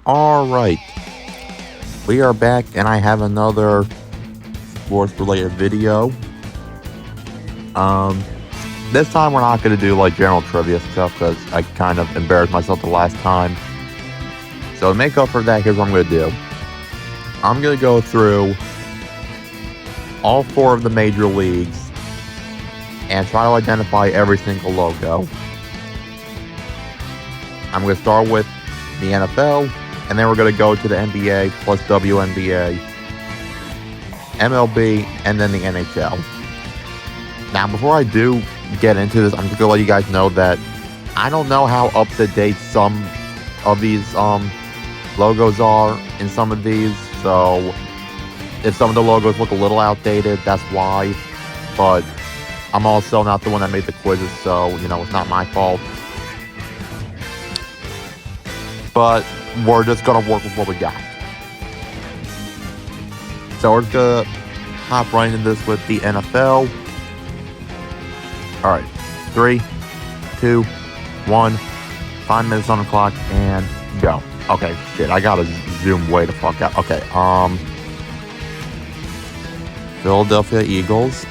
Alright, we are back and I have another sports related video. This time we're not going to do like general trivia stuff because I kind of embarrassed myself the last time. So to make up for that, here's what I'm going to do. I'm going to go through all 4 of the major leagues and try to identify every single logo. I'm going to start with the NFL, and then we're going to go to the NBA plus WNBA, MLB, and then the NHL. Now, before I do get into this, I'm just going to let you guys know that I don't know how up-to-date some of these logos are in some of these. So, if some of the logos look a little outdated, that's why. But I'm also not the one that made the quizzes, so, you know, it's not my fault. But we're just going to work with what we got. So we're just going to hop right into this with the NFL. Alright, 3, 2, 1, 5 minutes on the clock, and go. Okay, shit, I gotta zoom way the fuck out. Okay, Philadelphia Eagles.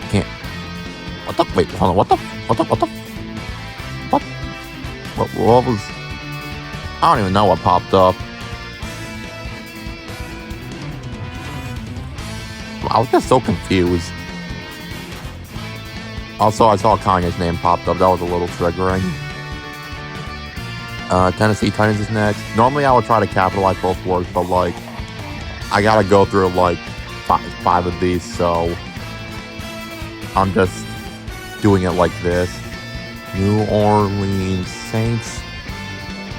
Can't. What the? Wait, hold on. What the? What was? I don't even know what popped up. I was just so confused. Also, I saw Kanye's name popped up. That was a little triggering. Tennessee Titans is next. Normally, I would try to capitalize both words, but like, I gotta go through like five of these, so I'm just doing it like this. New Orleans Saints.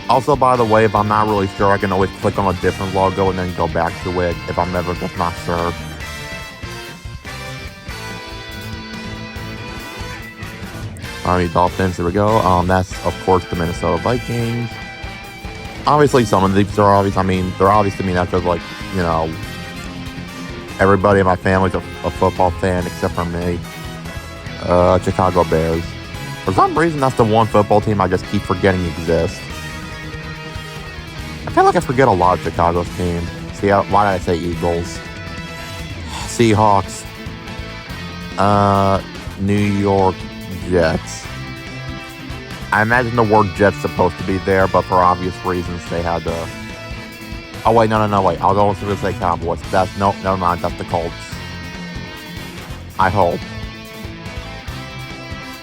Also, by the way, if I'm not really sure, I can always click on a different logo and then go back to it if I'm ever just not sure. Miami Dolphins, here we go. That's, of course, the Minnesota Vikings. Obviously, some of these are obvious. I mean, they're obvious to me now because, like, you know, everybody in my family's a football fan except for me. Chicago Bears. For some reason, that's the one football team I just keep forgetting exists. I feel like I forget a lot of Chicago's teams. See, why did I say Eagles? Seahawks. New York Jets. I imagine the word Jets supposed to be there, but for obvious reasons, they had to. Oh wait, no, wait. I'll go to say Cowboys. That's never mind. That's the Colts. I hope.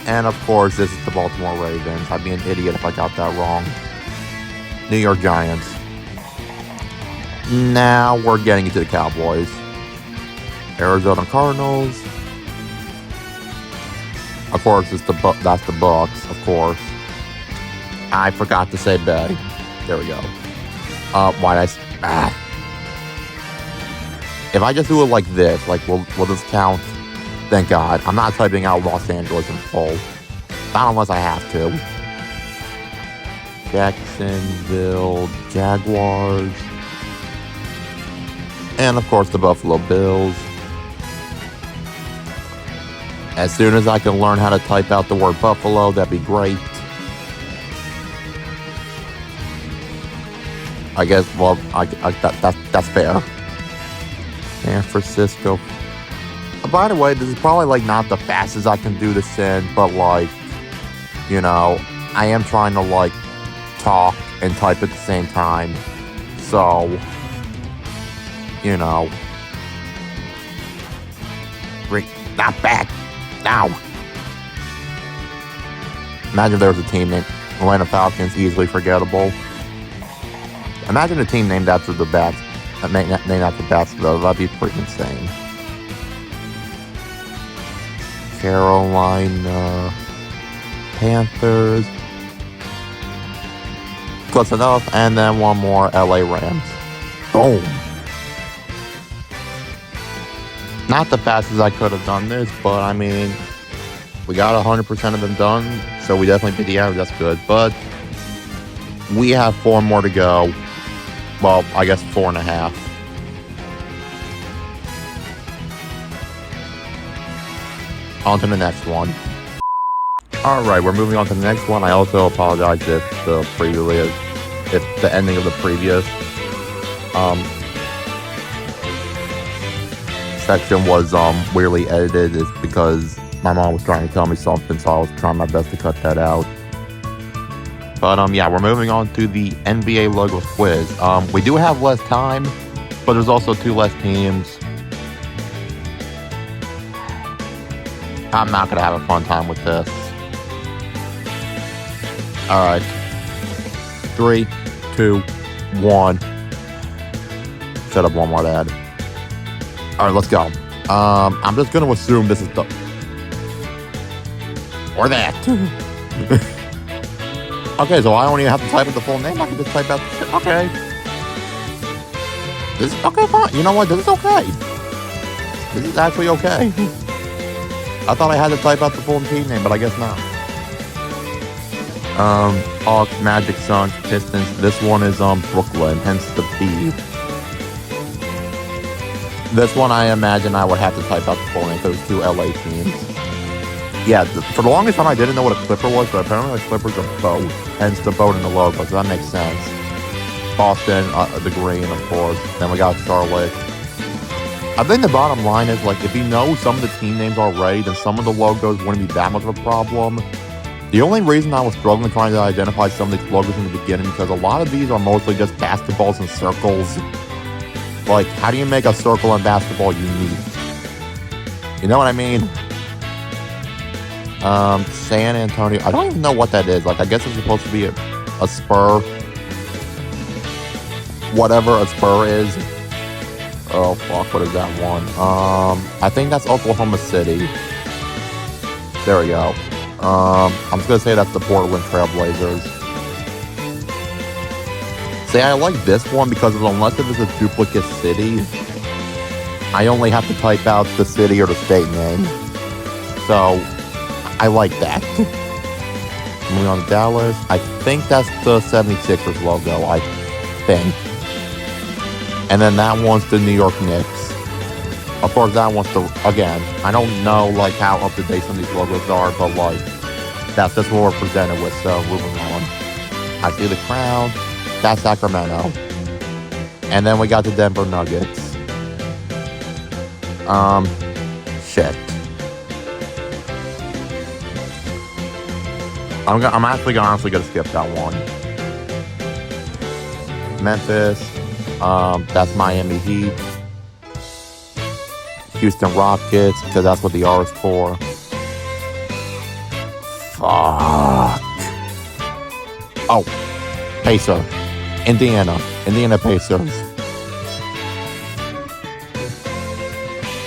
And of course, this is the Baltimore Ravens. I'd be an idiot if I got that wrong. New York Giants. Now we're getting into the Cowboys. Arizona Cardinals. Of course, that's the Bucks, of course. I forgot to say Bay. There we go. If I just do it like this, like, will this count? Thank God. I'm not typing out Los Angeles in full. Not unless I have to. Jacksonville Jaguars. And, of course, the Buffalo Bills. As soon as I can learn how to type out the word Buffalo, that'd be great. I guess, well, that's fair. San Francisco. By the way, this is probably, like, not the fastest I can do this in, but, like, you know, I am trying to, like, talk and type at the same time. So, you know. Not bad. Now. Imagine if there was a team named Atlanta Falcons, easily forgettable. Imagine a team named after the bats. Named after bats, though. That'd be pretty insane. Carolina Panthers. Close enough. And then one more, LA Rams. Boom. Not the fastest I could have done this, but I mean, we got 100% of them done, so we definitely beat the average. That's good. But we have 4 more to go. Well, I guess 4.5. On to the next one. Alright, we're moving on to the next one. I also apologize if the preview if the ending of the previous section was weirdly edited, is because my mom was trying to tell me something, so I was trying my best to cut that out. But yeah, we're moving on to the NBA logos quiz. We do have less time, but there's also 2 less teams. I'm not gonna have a fun time with this. All right, 3, 2, 1. Shut up, one more ad. All right, let's go. I'm just gonna assume this is the or that. Okay, so I don't even have to type out the full name. I can just type out the shit. Okay. This is okay, fine. You know what? This is okay. This is actually okay. I thought I had to type out the full team name, but I guess not. Hawks, Magic, Suns, Pistons. This one is Brooklyn, hence the P. This one I imagine I would have to type out the full name because there's 2 LA teams. Yeah, for the longest time I didn't know what a Clipper was, but apparently the Clippers are boat, hence the boat in the logo, so that makes sense. Boston, the green, of course. Then we got Charlotte. I think the bottom line is, like, if you know some of the team names already, then some of the logos wouldn't be that much of a problem. The only reason I was struggling trying to identify some of these logos in the beginning, because a lot of these are mostly just basketballs and circles. Like, how do you make a circle in basketball unique? You know what I mean? San Antonio. I don't even know what that is. Like, I guess it's supposed to be a spur. Whatever a spur is. Oh, fuck. What is that one? I think that's Oklahoma City. There we go. I'm just going to say that's the Portland Trailblazers. See, I like this one because unless it is a duplicate city, I only have to type out the city or the state name. So, I like that. Moving on to Dallas. I think that's the 76ers logo, I think. And then that one's the New York Knicks. Of course, that one's the, again, I don't know, like, how up-to-date some of these logos are, but, like, that's just what we're presented with, so moving on. I see the Crown. That's Sacramento. And then we got the Denver Nuggets. Shit. I'm actually honestly gonna skip that one. Memphis. That's Miami Heat. Houston Rockets, because that's what the R is for. Fuck. Oh, Pacer. Indiana Pacers.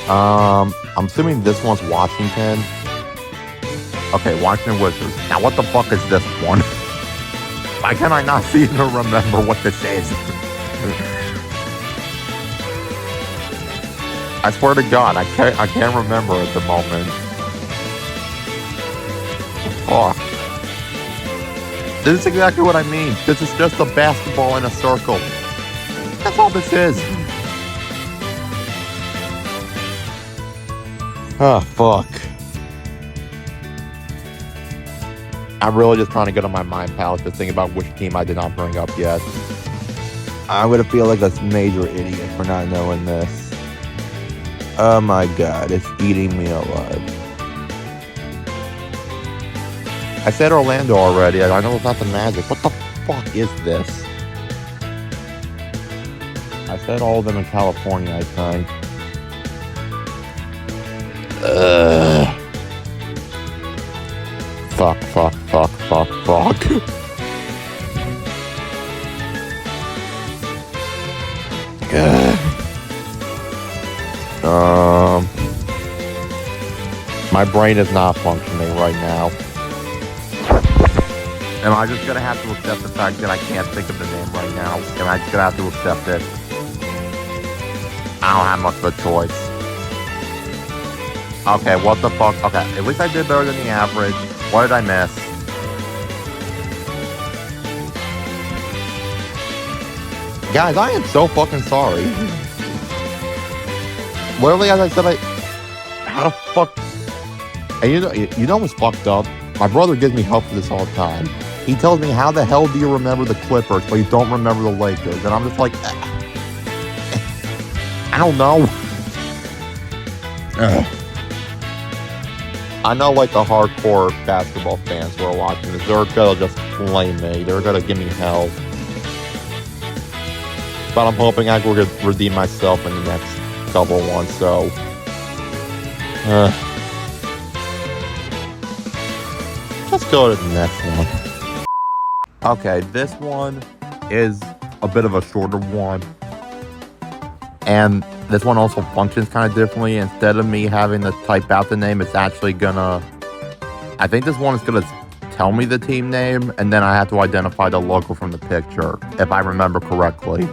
I'm assuming this one's Washington. Okay, Washington Wizards. Now, what the fuck is this one? Why can I not see or remember what this is? I swear to God, I can't remember at the moment. Fuck. This is exactly what I mean. This is just a basketball in a circle. That's all this is. Oh, fuck. I'm really just trying to get on my mind palace to think about which team I did not bring up yet. I'm gonna feel like a major idiot for not knowing this. Oh my God, it's eating me alive. I said Orlando already. I know it's not the Magic. What the fuck is this? I said all of them in California, I think. Fuck. My brain is not functioning right now. Am I just gonna have to accept the fact that I can't think of the name right now? Am I just gonna have to accept it? I don't have much of a choice. Okay, what the fuck? Okay, at least I did better than the average. What did I miss? Guys, I am so fucking sorry. Literally, as I said, how the fuck? And you know what's fucked up? My brother gives me help for this all the time. He tells me, how the hell do you remember the Clippers, but you don't remember the Lakers? And I'm just like, I don't know. I know, like, the hardcore basketball fans who are watching this, they're gonna just flame me. They're gonna give me hell. But I'm hoping I will redeem myself in the next couple ones, so... let's go to the next one. Okay, this one is a bit of a shorter one. And this one also functions kind of differently. Instead of me having to type out the name, it's actually gonna... I think this one is gonna tell me the team name, and then I have to identify the logo from the picture, if I remember correctly.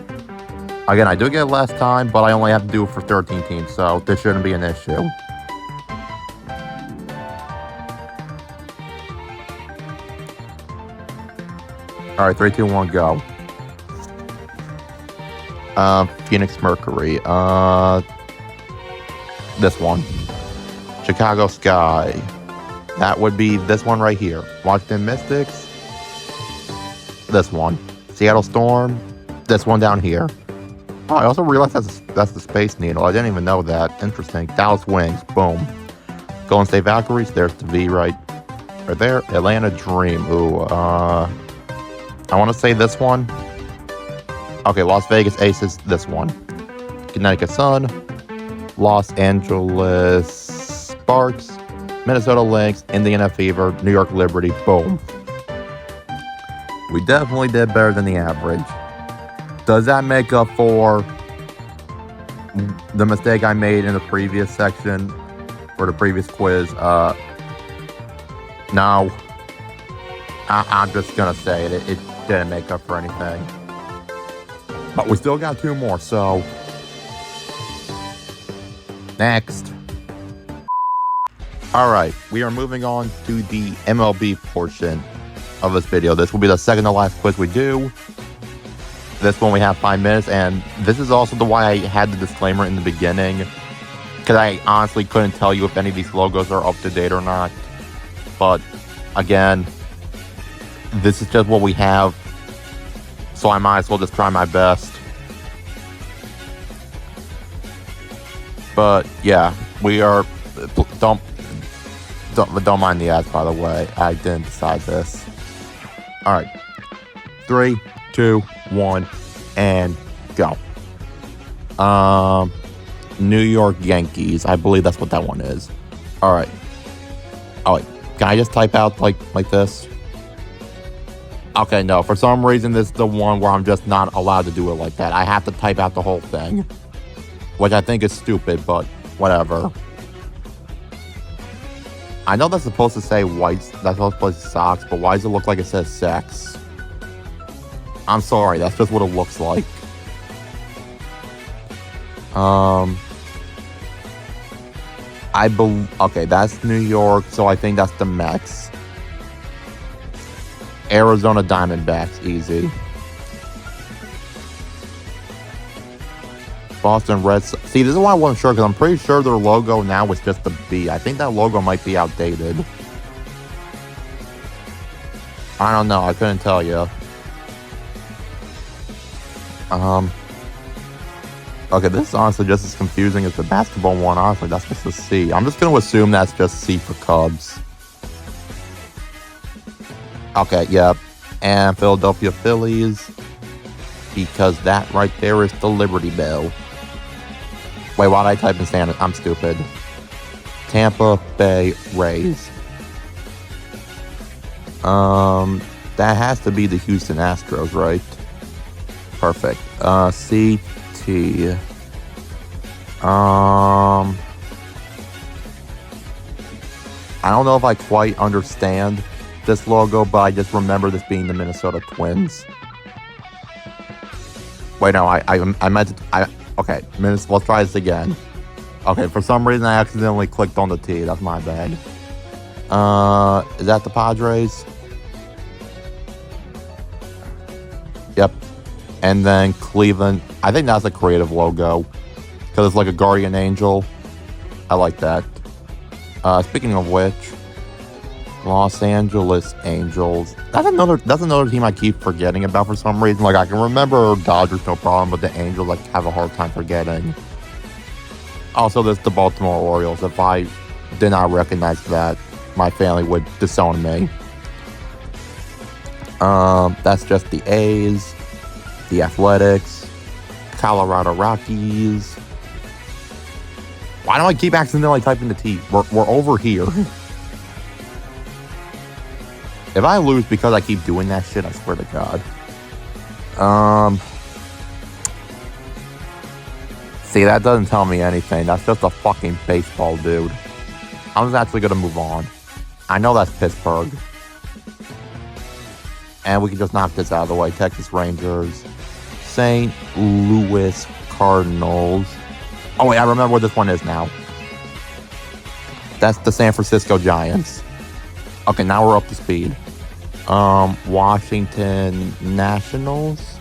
Again, I do get it last time, but I only have to do it for 13 teams, so this shouldn't be an issue. Alright, 3, 2, 1, go. Phoenix Mercury. This one. Chicago Sky. That would be this one right here. Washington Mystics. This one. Seattle Storm. This one down here. Oh, I also realized that's the Space Needle. I didn't even know that. Interesting. Dallas Wings. Boom. Golden State Valkyries. There's the V right there. Atlanta Dream. Ooh, I want to say this one. Okay, Las Vegas Aces, this one. Connecticut Sun, Los Angeles Sparks, Minnesota Lynx, Indiana Fever, New York Liberty, boom. We definitely did better than the average. Does that make up for the mistake I made in the previous section, or the previous quiz? No. I'm just gonna say it. It didn't make up for anything. But we still got 2 more, so... Next. Alright, we are moving on to the MLB portion of this video. This will be the second to last quiz we do. This one we have 5 minutes, and this is also why I had the disclaimer in the beginning. Because I honestly couldn't tell you if any of these logos are up to date or not. But, again... this is just what we have, so I might as well just try my best. But yeah, we are. Don't mind the ads, by the way. I didn't decide this. All right, 3, 2, 1, and go. New York Yankees. I believe that's what that one is. All right. Oh wait, can I just type out like this? Okay, no, for some reason this is the one where I'm just not allowed to do it like that. I have to type out the whole thing. Which I think is stupid, but whatever. I know that's supposed to say whites, that's supposed to say socks, but why does it look like it says sex? I'm sorry, that's just what it looks like. Okay, that's New York, so I think that's the Mets. Arizona Diamondbacks, easy. Boston Red Sox. See, this is why I wasn't sure, because I'm pretty sure their logo now is just the B. I think that logo might be outdated. I don't know. I couldn't tell you. Okay, this is honestly just as confusing as the basketball one. Honestly, that's just a C. I'm just going to assume that's just C for Cubs. Okay, yep. And Philadelphia Phillies. Because that right there is the Liberty Bell. Wait, why did I type in Santa? I'm stupid. Tampa Bay Rays. That has to be the Houston Astros, right? Perfect. CT. I don't know if I quite understand this logo, but I just remember this being the Minnesota Twins. Wait, no, I meant to, okay, let's try this again. Okay, for some reason I accidentally clicked on the T, that's my bad. Is that the Padres? Yep. And then Cleveland, I think that's a creative logo, because it's like a guardian angel. I like that. Speaking of which, Los Angeles Angels. That's another team I keep forgetting about for some reason. Like, I can remember Dodgers, no problem, but the Angels, like, have a hard time forgetting. Also, there's the Baltimore Orioles. If I did not recognize that, my family would disown me. That's just the A's, the Athletics, Colorado Rockies. Why do I keep accidentally typing the T? We're over here. If I lose because I keep doing that shit, I swear to God. See, that doesn't tell me anything. That's just a fucking baseball, dude. I'm just actually gonna move on. I know that's Pittsburgh. And we can just knock this out of the way. Texas Rangers. St. Louis Cardinals. Oh, wait, I remember what this one is now. That's the San Francisco Giants. Okay, now we're up to speed. Washington Nationals.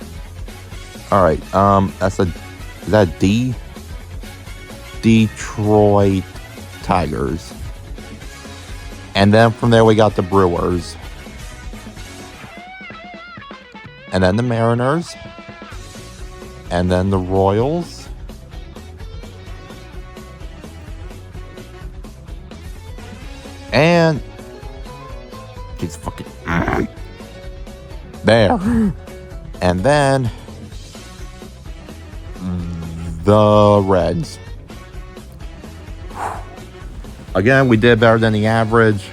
All right, is that D? Detroit Tigers. And then from there we got the Brewers. And then the Mariners. And then the Royals. And Jesus fucking there. And then the Reds. Again, we did better than the average.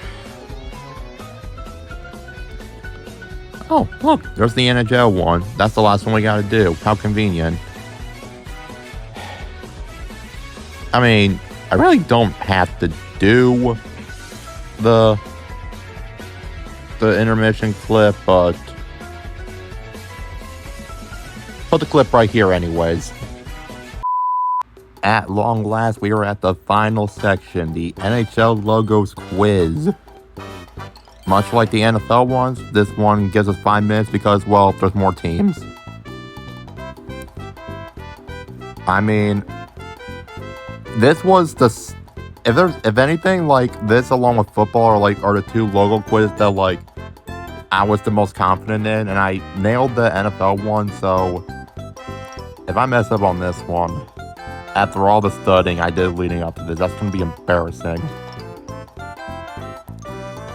Oh, look, there's the NHL one. That's the last one we gotta do. How convenient. I mean, I really don't have to do the intermission clip, but put the clip right here anyways. At long last, we are at the final section, the NHL logos quiz. Much like the NFL ones, this one gives us 5 minutes because, well, there's more teams. I mean, this was if anything, like, this along with football are the two logo quizzes that, like, I was the most confident in, and I nailed the NFL one, so if I mess up on this one, after all the studying I did leading up to this, that's going to be embarrassing.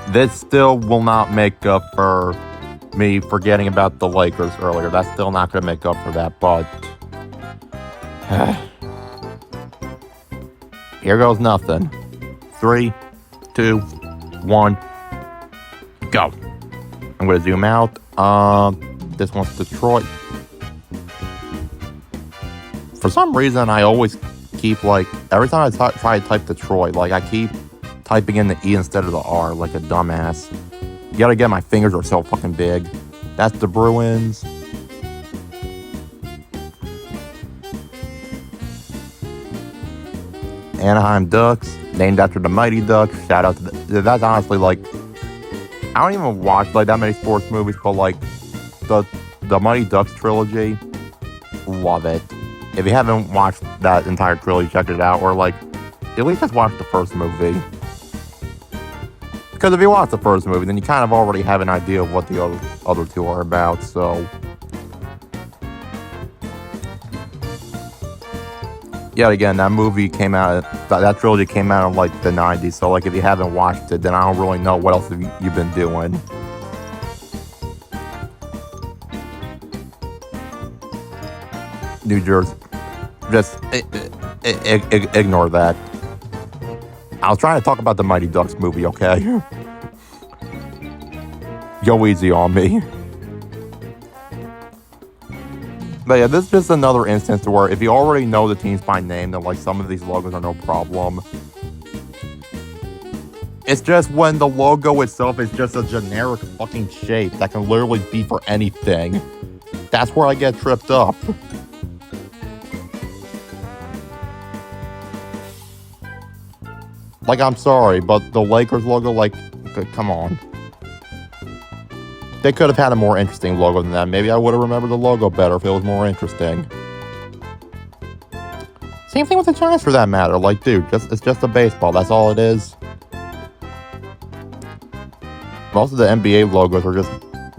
This still will not make up for me forgetting about the Lakers earlier. That's still not going to make up for that, but here goes nothing. 3, 2, 1, go. I'm going to zoom out. This one's Detroit. For some reason, I always keep, like, every time I try to type Detroit, like, I keep typing in the E instead of the R, like a dumbass. You gotta get, my fingers are so fucking big. That's the Bruins. Anaheim Ducks, named after the Mighty Ducks. Shout out to that's honestly, like, I don't even watch, like, that many sports movies, but, like, the Mighty Ducks trilogy, love it. If you haven't watched that entire trilogy, check it out, or, like, at least just watch the first movie. Because if you watch the first movie, then you kind of already have an idea of what the other two are about, so. Yet again, that movie came out, that trilogy came out in, like, the 90s, so, like, if you haven't watched it, then I don't really know what else you've been doing. New Jersey. Just ignore that. I was trying to talk about the Mighty Ducks movie, okay? Go easy on me. But yeah, this is just another instance where if you already know the teams by name, then, like, some of these logos are no problem. It's just when the logo itself is just a generic fucking shape that can literally be for anything. That's where I get tripped up. Like, I'm sorry, but the Lakers logo, like, come on. They could have had a more interesting logo than that. Maybe I would have remembered the logo better if it was more interesting. Same thing with the Giants for that matter. Like, dude, it's just a baseball. That's all it is. Most of the NBA logos are just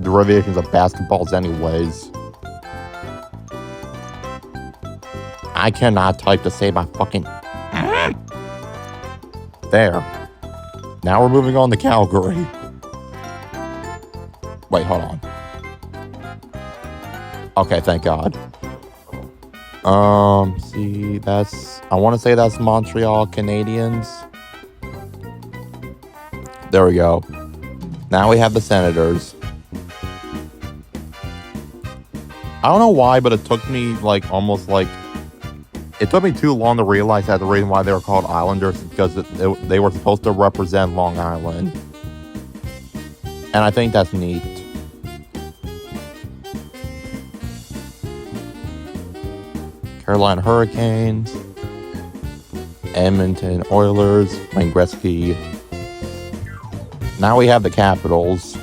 derivations of basketballs anyways. I cannot type to save my fucking... There. Now we're moving on to Calgary. Wait, hold on. Okay, thank God. See, that's... I want to say that's Montreal Canadiens. There we go. Now we have the Senators. I don't know why, but it took me, like, almost, like... It took me too long to realize that the reason why they were called Islanders is because they were supposed to represent Long Island. And I think that's neat. Carolina Hurricanes. Edmonton Oilers. Wayne Gretzky. Now we have the Capitals.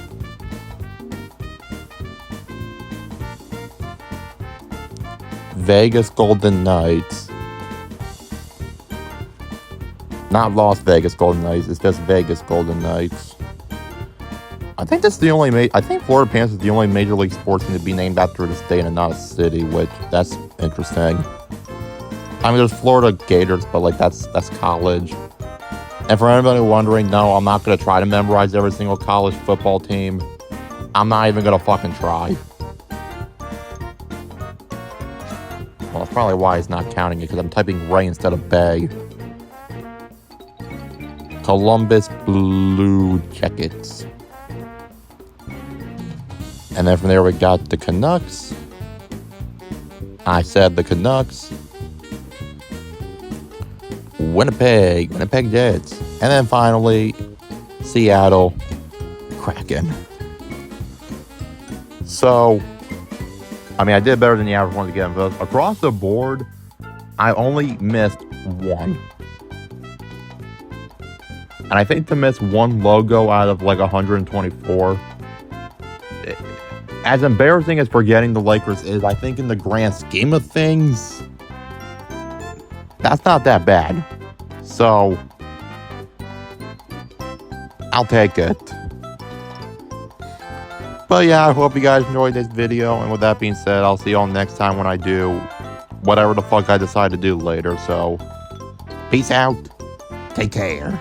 Vegas Golden Knights. Not Las Vegas Golden Knights, it's just Vegas Golden Knights. I think that's the only I think Florida Panthers is the only major league sports team to be named after the state and not a city, which that's interesting. I mean, there's Florida Gators, but like that's college. And for anybody wondering, no, I'm not gonna try to memorize every single college football team. I'm not even gonna fucking try. Well, that's probably why it's not counting it, because I'm typing Ray instead of Bay. Columbus Blue Jackets. And then from there we got the Canucks. I said the Canucks. Winnipeg Jets. And then finally, Seattle Kraken. So, I mean, I did better than the average one to get them, but across the board, I only missed one. And I think to miss one logo out of like 124, as embarrassing as forgetting the Lakers is, I think in the grand scheme of things, that's not that bad. So, I'll take it. But yeah, I hope you guys enjoyed this video. And with that being said, I'll see y'all next time when I do whatever the fuck I decide to do later. So, peace out. Take care.